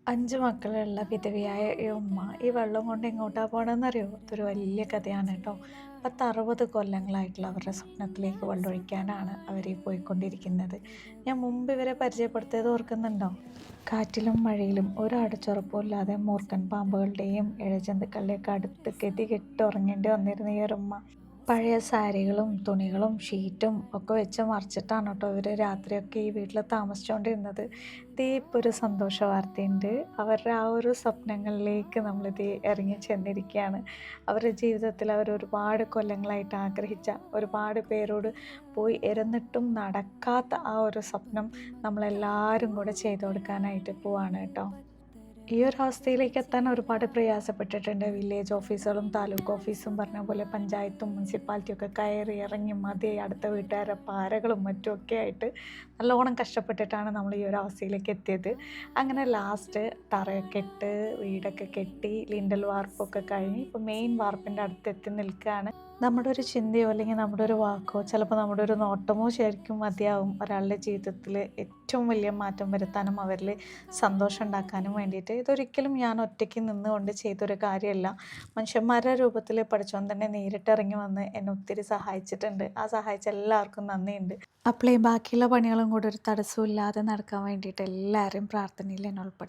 5 മക്കളുള്ള വിധവയായ ഈ ഉമ്മ ഈ വെള്ളം കൊണ്ട് എങ്ങോട്ടാ പോകണമെന്നറിയോ? ഇതൊരു വലിയ കഥയാണ് കേട്ടോ. 60 കൊല്ലങ്ങളായിട്ടുള്ള അവരുടെ സ്വപ്നത്തിലേക്ക് വെള്ളമൊഴിക്കാനാണ് അവർ ഈ പോയിക്കൊണ്ടിരിക്കുന്നത്. ഞാൻ മുമ്പ് ഇവരെ പരിചയപ്പെടുത്തിയത് ഓർക്കുന്നുണ്ടോ? കാറ്റിലും മഴയിലും ഒരു അടച്ചുറപ്പും ഇല്ലാതെ മൂർഖൻ പാമ്പുകളുടെയും ഇഴജന്തുക്കളുടെയൊക്കെ അടുത്ത് ഗതികെട്ട് ഉറങ്ങേണ്ടി വന്നിരുന്ന ഈ ഒരു ഉമ്മ പഴയ സാരികളും തുണികളും ഷീറ്റും ഒക്കെ വെച്ച് മറിച്ചിട്ടാണ് കേട്ടോ ഇവർ രാത്രിയൊക്കെ ഈ വീട്ടിൽ താമസിച്ചുകൊണ്ടിരുന്നത്. ഇതേ ഇപ്പോൾ ഒരു സന്തോഷ വാർത്തയുണ്ട്. അവരുടെ ആ ഒരു സ്വപ്നങ്ങളിലേക്ക് നമ്മളിത് ഇറങ്ങി ചെന്നിരിക്കുകയാണ്. അവരുടെ ജീവിതത്തിൽ അവർ ഒരുപാട് കൊല്ലങ്ങളായിട്ട് ആഗ്രഹിച്ച ഒരുപാട് പേരോട് പോയി ഇരുന്നിട്ടും നടക്കാത്ത ആ ഒരു സ്വപ്നം നമ്മളെല്ലാവരും കൂടെ ചെയ്തു കൊടുക്കാനായിട്ട് പോവാണ് കേട്ടോ. ഈ ഒരു അവസ്ഥയിലേക്ക് എത്താൻ ഒരുപാട് പ്രയാസപ്പെട്ടിട്ടുണ്ട്. വില്ലേജ് ഓഫീസുകളും താലൂക്ക് ഓഫീസും പറഞ്ഞ പോലെ പഞ്ചായത്തും മുനിസിപ്പാലിറ്റിയും ഒക്കെ കയറി ഇറങ്ങി മതി അടുത്ത വീട്ടുകാരെ പാരകളും മറ്റുമൊക്കെ ആയിട്ട് നല്ലോണം കഷ്ടപ്പെട്ടിട്ടാണ് നമ്മൾ ഈ ഒരു അവസ്ഥയിലേക്ക് എത്തിയത്. അങ്ങനെ ലാസ്റ്റ് തറയൊക്കെ ഇട്ട് വീടൊക്കെ കെട്ടി ലിൻഡൽ വാർപ്പൊക്കെ കഴിഞ്ഞ് ഇപ്പോൾ മെയിൻ വാർപ്പിൻ്റെ അടുത്ത് എത്തി നിൽക്കുകയാണ്. നമ്മുടെ ഒരു ചിന്തയോ അല്ലെങ്കിൽ നമ്മുടെ ഒരു വാക്കോ ചിലപ്പോൾ നമ്മുടെ ഒരു നോട്ടമോ ശരിക്കും മതിയാവും ഒരാളുടെ ജീവിതത്തിൽ ഏറ്റവും വലിയ മാറ്റം വരുത്താനും അവരിൽ സന്തോഷം ഉണ്ടാക്കാനും വേണ്ടിയിട്ട്. ഇതൊരിക്കലും ഞാൻ ഒറ്റയ്ക്ക് നിന്നുകൊണ്ട് ചെയ്തൊരു കാര്യമല്ല. മനുഷ്യന്മാരുടെ രൂപത്തിൽ പഠിച്ചോൻ തന്നെ നേരിട്ടിറങ്ങി വന്ന് എന്നെ ഒത്തിരി സഹായിച്ചിട്ടുണ്ട്. ആ സഹായിച്ച എല്ലാവർക്കും നന്ദിയുണ്ട്. അപ്പോൾ ഈ ബാക്കിയുള്ള പണികളും കൂടെ ഒരു തടസ്സവും ഇല്ലാതെ നടക്കാൻ വേണ്ടിയിട്ട് എല്ലാവരും പ്രാർത്ഥനയിൽ എന്നെ ഉൾപ്പെടുത്തും.